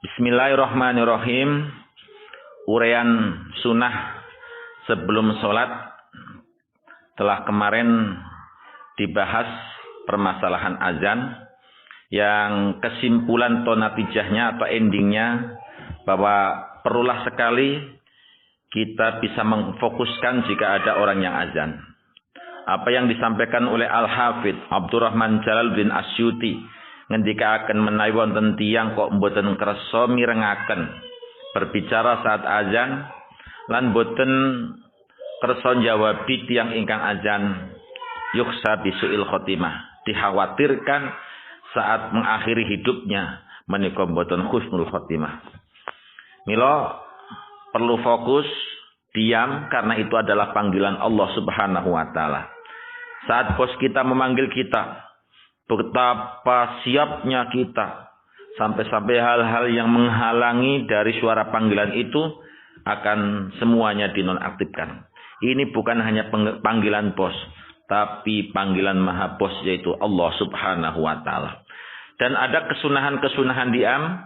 Bismillahirrahmanirrahim. Uraian sunnah sebelum sholat telah kemarin dibahas permasalahan azan, yang kesimpulan atau natijahnya atau endingnya bahwa perlulah sekali kita bisa memfokuskan jika ada orang yang azan. Apa yang disampaikan oleh Al-Hafidz Abdurrahman Jalaluddin Asyuti ngendika akan menawi wonten tiyang kok mboten kersa mirengaken berbicara saat azan lan mboten kersa njawabi tiyang ingkang azan, yuksa bisuil khotimah, dikhawatirkan saat mengakhiri hidupnya menika mboten husnul khotimah. Mila perlu fokus, diam, karena itu adalah panggilan Allah Subhanahu wa taala. Saat bos kita memanggil kita, betapa siapnya kita, sampai-sampai hal-hal yang menghalangi dari suara panggilan itu akan semuanya dinonaktifkan. Ini bukan hanya panggilan bos, tapi panggilan maha bos, yaitu Allah Subhanahu wa taala. Dan ada kesunahan-kesunahan diam,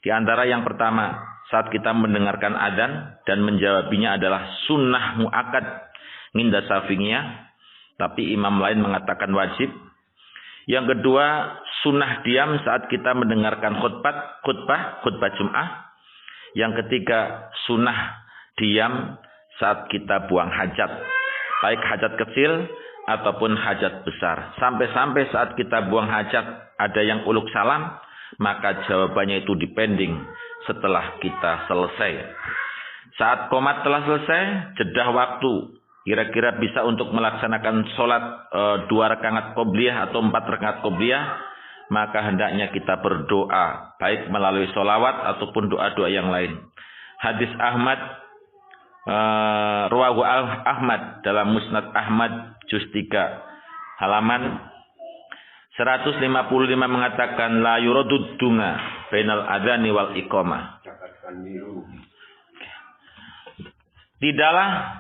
di antara yang pertama, saat kita mendengarkan adzan dan menjawabinya adalah sunnah muakkad nginda Syafi'iyah, tapi imam lain mengatakan wajib. Yang kedua, sunnah diam saat kita mendengarkan khutbah Jum'ah. Yang ketiga, sunnah diam saat kita buang hajat, baik hajat kecil ataupun hajat besar. Sampai-sampai saat kita buang hajat ada yang uluk salam, maka jawabannya itu dipending setelah kita selesai. Saat qomat telah selesai, jeda waktu kira-kira bisa untuk melaksanakan sholat 2 rakaat qobliyah atau 4 rakaat qobliyah, maka hendaknya kita berdoa baik melalui sholawat ataupun doa-doa yang lain. Hadis Ahmad, Rawahu Ahmad dalam Musnad Ahmad juz 3 halaman 155 mengatakan la yuradud dunga bainal adzani wal iqamah. Tidaklah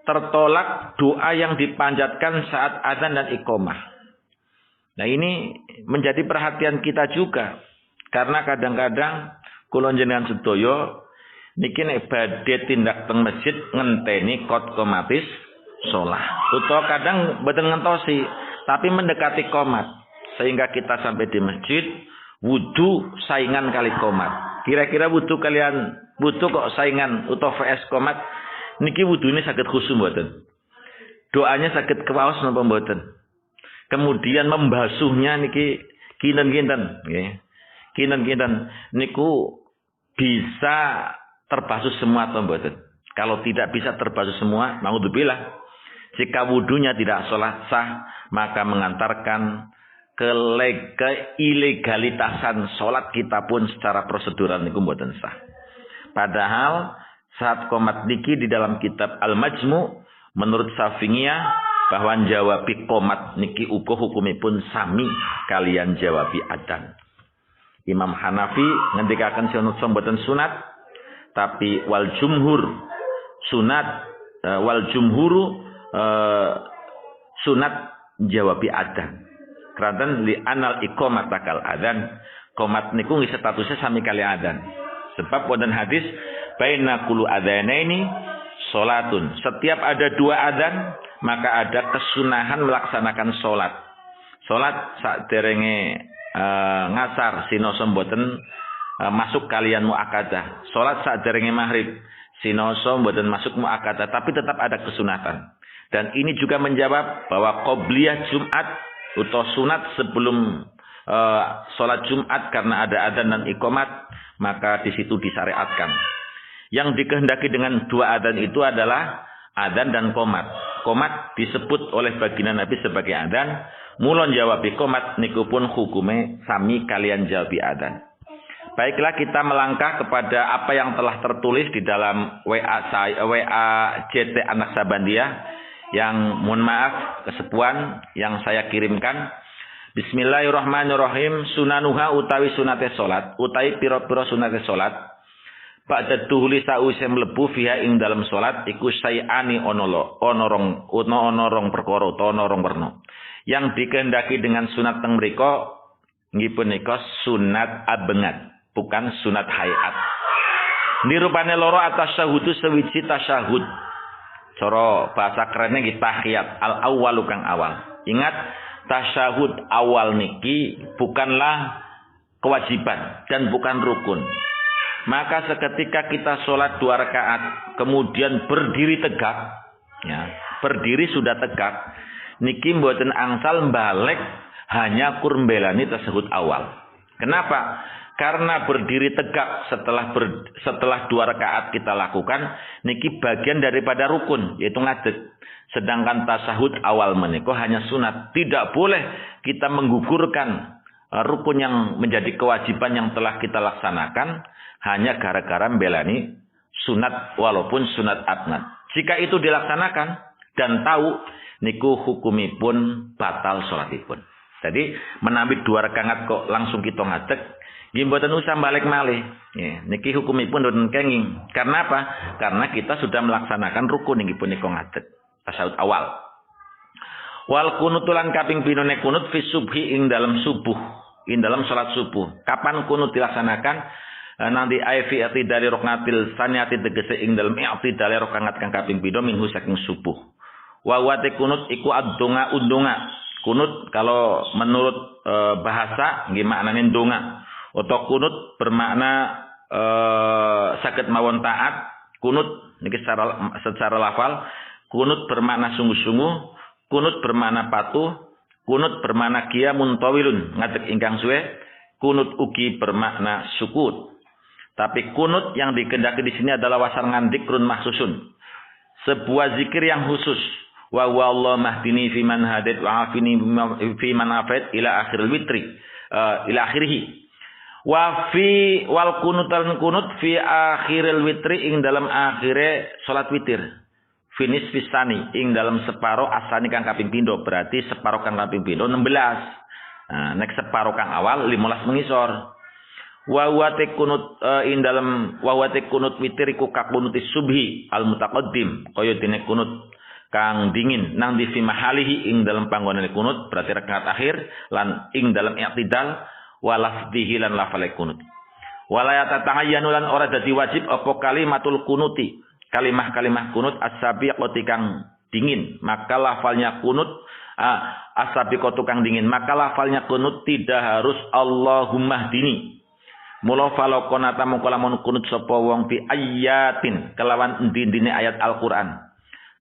tertolak doa yang dipanjatkan saat adzan dan iqamah. Nah, ini menjadi perhatian kita juga, karena kadang-kadang kula njenengan sedaya niki nek badhe tindak teng masjid ngenteni kot qomatis shalah. Utawa kadang mboten ngentosi, tapi mendekati qomat, sehingga kita sampai di masjid wudu saingan kali qomat. Kira-kira wudu kalian kok saingan utawa VS qomat, niki wudune saged khusyuk mboten? Doanya saged kewaos napa mboten? Kemudian membasuhnya niki kinten-kinten nggih. Kinten-kinten niku bisa terbasuh semua atau mboten? Kalau tidak bisa terbasuh semua, naudzubillah. Jika wudunya tidak sah, maka mengantarkan keilegalitasan salat kita pun secara prosedural niku mboten sah. Padahal saat qomat niki di dalam kitab Al-Majmu' menurut Syafi'iyah bahwa jawabi qomat niki uga hukumipun sami kalian jawabi adzan. Imam Hanafi ngendikaken mboten sunat, tapi wal jumhuru sunat jawabi adzan. Kradan li anal iqamah takal adzan, qomat niku nggih statusnya sami kali adzan. Sebab wonten hadis baina kullu adzanaini salatun. Setiap ada 2 adzan, maka ada kesunahan melaksanakan salat. Salat saderenge ngasar sinoso mboten masuk kalian muakkadah. Salat saderenge maghrib sinoso mboten masuk muakkadah, tapi tetap ada kesunatan. Dan ini juga menjawab bahwa qobliyah Jumat atau sunat sebelum salat Jumat karena ada adzan dan iqamat, maka di situ disyariatkan. Yang dikehendaki dengan 2 adzan itu adalah adzan dan qomat. Qomat disebut oleh baginda Nabi sebagai adzan, mulon jawabi qomat niku pun hukume sami kalian jawabi adzan. Baiklah, kita melangkah kepada apa yang telah tertulis di dalam WA JT Anak Sabandia yang mohon maaf kesepuan yang saya kirimkan. Bismillahirrahmanirrahim. Sunanuha utawi sunate salat, utawi pira-pira sunate salat. Ba'da duhuli sause mlebu fiha ing dalam salat iku sayani ana rong perkara utawa ana rong werna. Yang dikehendaki dengan sunat teng mriku nggih punika sunat abengat. bukan sunat hayat. Nirupane loro at-tasyahudu sewiji tasyahud. Cara bahasa kerennya nggih tahiyat al-awwalu kang awal. Ingat tasyahud awal niki bukanlah kewajiban dan bukan rukun. Maka seketika kita sholat 2 rakaat, kemudian berdiri tegak, ya, berdiri sudah tegak, niki mboten angsal balik hanya kurbelani tasyahud awal. Kenapa? Karena berdiri tegak setelah 2 rakaat kita lakukan, niki bagian daripada rukun, yaitu ngadeg. Sedangkan tasyahud awal menika hanya sunat. Tidak boleh kita menggugurkan rukun yang menjadi kewajiban yang telah kita laksanakan hanya gara-gara membelani sunat walaupun sunat adnat. Jika itu dilaksanakan dan tahu, niku hukumipun batal salatipun. Jadi menambi 2 rakaat kok langsung kita ngadeg, nggih mboten usah balik malih. Niki hukumipun mboten kenging. Karena apa? Karena kita sudah melaksanakan rukun nggih punika ngadeg tasyahud awal. Wal kunutulan kaping pinone kunut fi subhi ing dalam subuh, ing dalam salat subuh. Kapan kunut dilaksanakan? Nanti aifi i'tidali rakatil saniyati tegese ing dalam i'tidali rakaat kang kaping pindho minhu saking subuh. Wa wate kunut iku ad-donga undonga. Kunut kalau menurut bahasa nggih maknane ndonga. Atau kunut bermakna saged mawon taat. Kunut niki secara lafal, kunut bermakna sungguh-sungguh, kunut bermakna patuh, kunut bermakna qiyamun tawilun, ngadeg ingkang suwe, kunut ugi bermakna sukut. Tapi kunut yang dikehendaki di sini adalah wasar ngandikrun mahsusun. Sebuah zikir yang khusus. Wa wallahu mahdini fi man hadait wa afini fi man afait ila akhiril witri. Ila akhirih. Wa fi wal kunutan kunut fi akhiril witri ing dalam akhire salat witir. Finis fisani ing dalam separo asani kang kaping pindho, berarti separo kang kaping pindho 16. Nek separo kang awal 15 mengisor. Wa wate kunut ing dalam wa wate kunut witir iku kakunutis subhi al mutaqaddim, kaya dene kunut kang dingin nang di fi mahalihi ing dalam panggonane kunut, berarti rakaat akhir lan ing dalam i'tidal wa lafdhihi lan lafal kunut. Wala yata'ayyanu lan ora dadi wajib apa kalimatul kunuti, kalimah-kalimah kunut as-sabiqati kang dingin, maka lafalnya kunut as-sabiqatu kang dingin, maka lafalnya kunut tidak harus Allahumma hdini. Mula falakona tamu kalamun kunut sapa wong fi ayatin kelawan endi-endine ayat Al-Qur'an.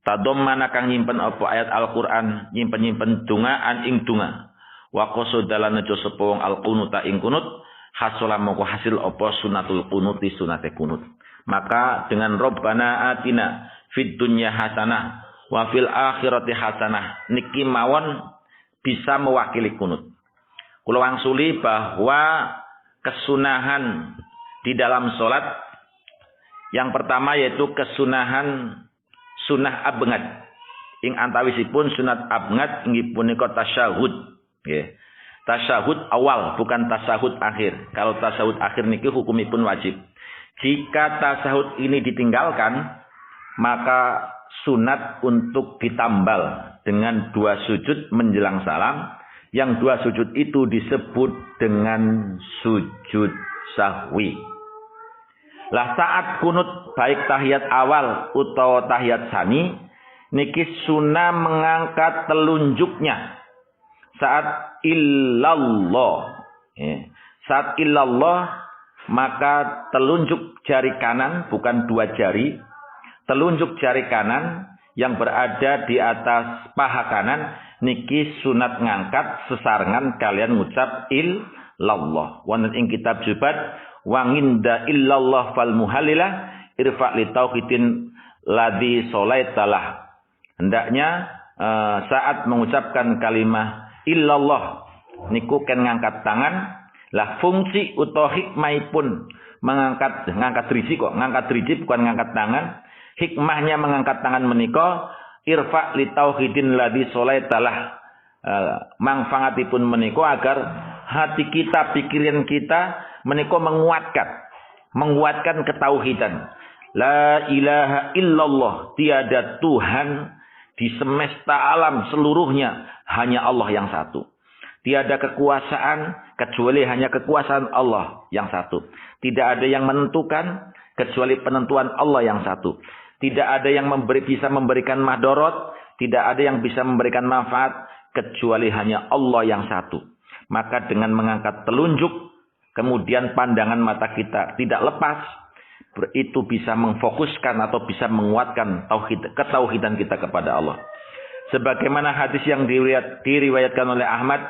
Tadommana kang nyimpen apa ayat Al-Qur'an, nyimpen dongaan ing donga. Wa qasadalan aja sapa wong al-qunuta ing kunut, hasala moko hasil apa sunatul kunuti sunate kunut. Maka dengan Rabbana atina fid dunya hasanah wa fil akhirati hasanah niki mawon bisa mewakili kunut. Kula wangsuli bahwa kesunahan di dalam sholat yang pertama yaitu kesunahan sunah abngat. Ing antawisipun sunat abngat inggih punika tasyahud. Nggih. Tasyahud awal bukan tasyahud akhir. Kalau tasyahud akhir niki hukumipun wajib. Jika tasyahud ini ditinggalkan, maka sunat untuk ditambal dengan 2 sujud menjelang salam. Yang 2 sujud itu disebut dengan sujud sahwi. Lah saat kunut baik tahiyat awal utawa tahiyat sani, niki sunah mengangkat telunjuknya. Saat illallah. Saat illallah, maka telunjuk jari kanan, bukan 2 jari. Telunjuk jari kanan yang berada di atas paha kanan, niki sunat ngangkat sesarengan kalian ngucap illallah. Wonten ing kitab Jubat wanginda illallah fal muhallilah irfa li tauhidin ladzi solaitalah. Hendaknya saat mengucapkan kalimah illallah niku ken ngangkat tangan. Lah fungsi utawa hikmahipun ngangkat driji kok, ngangkat driji bukan ngangkat tangan. Hikmahnya mengangkat tangan menika irfa li tauhidin ladzi solaitalah. Mangfangatipun menika agar hati kita, pikiran kita menika menguatkan ketauhidan. La ilaha illallah, tiada Tuhan di semesta alam seluruhnya, hanya Allah yang satu. Tiada kekuasaan kecuali hanya kekuasaan Allah yang satu. Tidak ada yang menentukan kecuali penentuan Allah yang satu. Tidak ada yang bisa memberikan madorot, tidak ada yang bisa memberikan manfaat kecuali hanya Allah yang satu. Maka dengan mengangkat telunjuk, kemudian pandangan mata kita tidak lepas, itu bisa memfokuskan atau bisa menguatkan ketauhidan kita kepada Allah. Sebagaimana hadis yang diriwayatkan oleh Ahmad,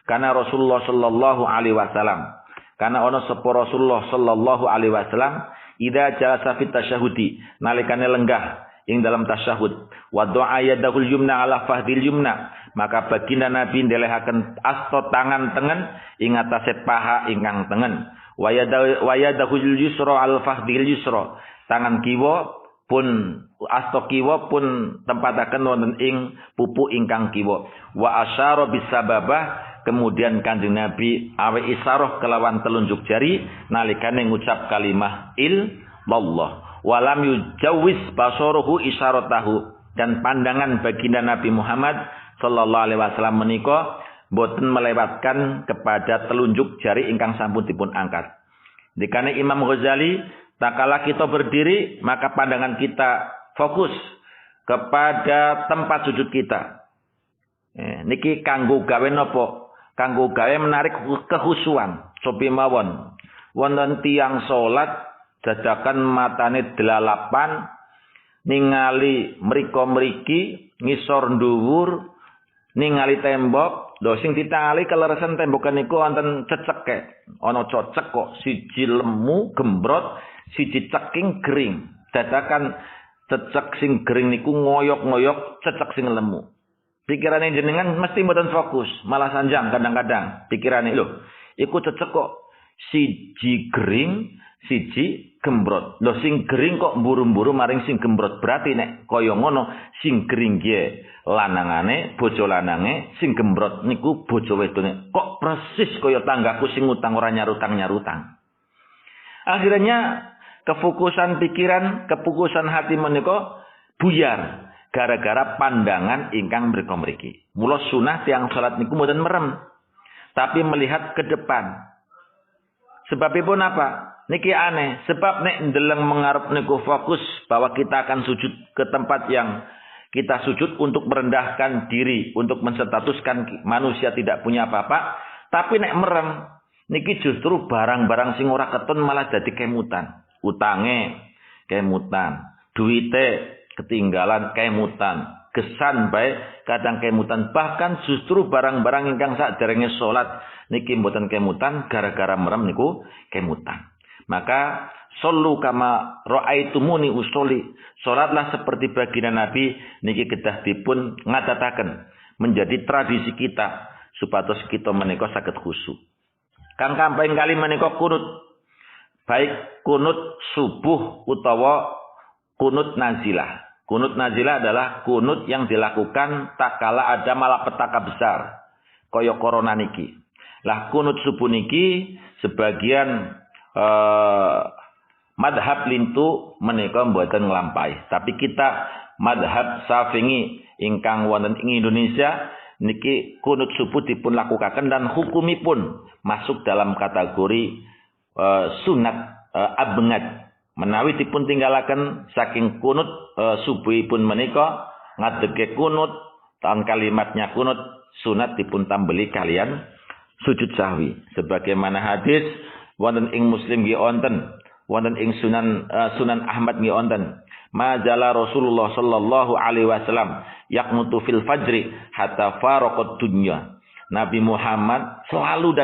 karena Rasulullah sallallahu alaihi wasallam, karena ono sapa Rasulullah sallallahu alaihi wasallam idza jalasa fit tasyahudi, nalikane lenggah ing dalam tasyahud, wa doa yadahul yumna ala fahdil yumna, maka baginda Nabi ndelehaken asta tangan tengen ing atase paha ingkang tengen, wa yadahul yusra al fahdil yusra, tangan kiwa pun asta kiwa pun tempataken wonten ing pupu ingkang kiwa, wa asyara bisababah, kemudian Kanjeng Nabi awe isaroh kelawan telunjuk jari nalikane ngucap kalimah illallah. Walam yujawis basaruhu isyaratahu, dan pandangan baginda Nabi Muhammad sallallahu alaihi wasallam menika boten melewatkan kepada telunjuk jari ingkang sampun dipun angkat. Dikane Imam Ghazali, takala kita berdiri maka pandangan kita fokus kepada tempat sujud kita. Niki kanggo gawe napa? Kanggo gawe menarik kehusuan. Sopi mawon wonten tiyang salat dadakan matane delalapan ningali mriko-mriki ngisor dhuwur ningali tembok. Lho sing ditangali keleresan tembokan niku wonten ceceke. Ana cocek kok siji lemu gembrot, siji ceking gering. Dadakan cecek sing gering niku ngoyok-ngoyok cecek sing lemu. Pikirane jenengan mesti mboten fokus, malah sanjang kadang-kadang. Pikirane lho, iku cecek kok siji gering, siji gembrot. Lho sing gering kok mburu-mburu maring sing gembrot. Berarti nek kaya ngono, sing gering ki lanangane, bojo lanange, sing gembrot niku bojo wedone. Kok persis kaya tanggaku sing ngutang ora nyarutang-nyarutang. Akhirnya kefokusan pikiran, kefokusan hati menika buyar gara-gara pandangan ingkang mriki. Mula sunah tiang salat niku mboten merem, tapi melihat ke depan. Sebabipun apa? Niki aneh. Sebab nek ndeleng mengarep niku fokus bahwa kita akan sujud ke tempat yang kita sujud untuk merendahkan diri, untuk menstatuskan manusia tidak punya apa-apa. Tapi nek merem, niki justru barang-barang sing ora keton malah jadi kemutan. Utange kemutan, duite ketinggalan kemutan, kesan bae kadang kemutan. Bahkan justru barang-barang ingkang saderenge salat niki mboten kemutan, gara-gara merem niku kemutan. Maka sallu kama raaitumuni usolli, salatlah seperti baginda Nabi niki kedah dipun ngadataken menjadi tradisi kita supados kita menika saged khusyuk. Kang kaping kali menika kunut, baik kunut subuh utawa kunut nazilah. Kunut nazilah adalah kunut yang dilakukan tatkala ada malapetaka besar kaya corona niki. Lah kunut subuh niki sebagian madhab lintu menika mboten nglampahi. Tapi kita madhab Syafi'i ingkang wonten ing Indonesia niki kunut subuh dipun lakukaken dan hukumipun masuk dalam kategori sunat abngat. Menawi dipun tinggalaken saking kunut subuhipun menika ngadege kunut tan kalimatnya kunut sunat dipun tambeli kalian sujud sahwi. Sebagaimana hadis wonten ing Muslim nggih wonten ing Sunan Ahmad nggih wonten. Majala Rasulullah sallallahu alaihi wasallam yaqnutu fil fajri hatta faraqat dunya. Nabi Muhammad selalu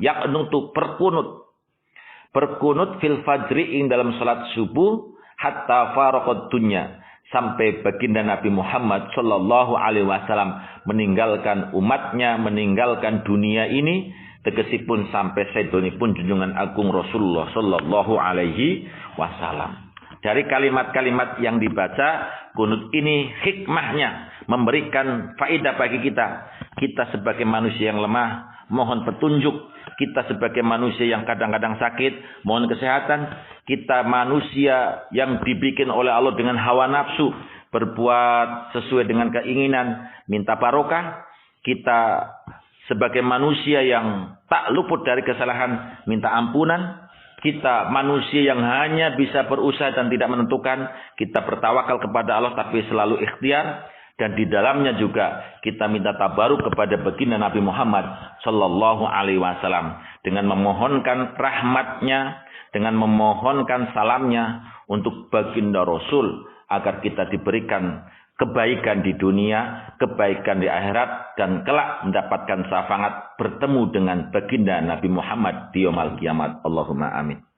yaqnutu berkunut fil fajri ing dalam salat subuh hatta faraqat dunya, sampai baginda Nabi Muhammad sallallahu alaihi wasallam meninggalkan umatnya, meninggalkan dunia ini, tegesipun sampai sedonipun junjungan agung Rasulullah sallallahu alaihi wasallam. Dari kalimat-kalimat yang dibaca, kunut ini hikmahnya memberikan faedah bagi kita. Kita sebagai manusia yang lemah mohon petunjuk. Kita sebagai manusia yang kadang-kadang sakit mohon kesehatan. Kita manusia yang dibikin oleh Allah dengan hawa nafsu, berbuat sesuai dengan keinginan, minta barokah. Kita sebagai manusia yang tak luput dari kesalahan, minta ampunan. Kita manusia yang hanya bisa berusaha dan tidak menentukan. Kita bertawakal kepada Allah tapi selalu ikhtiar. Dan di dalamnya juga kita minta tabaruk kepada baginda Nabi Muhammad sallallahu alaihi wasallam dengan memohonkan rahmatnya, dengan memohonkan salamnya untuk baginda Rasul agar kita diberikan kebaikan di dunia, kebaikan di akhirat, dan kelak mendapatkan syafaat bertemu dengan baginda Nabi Muhammad di yaumil kiamat. Allahumma amin.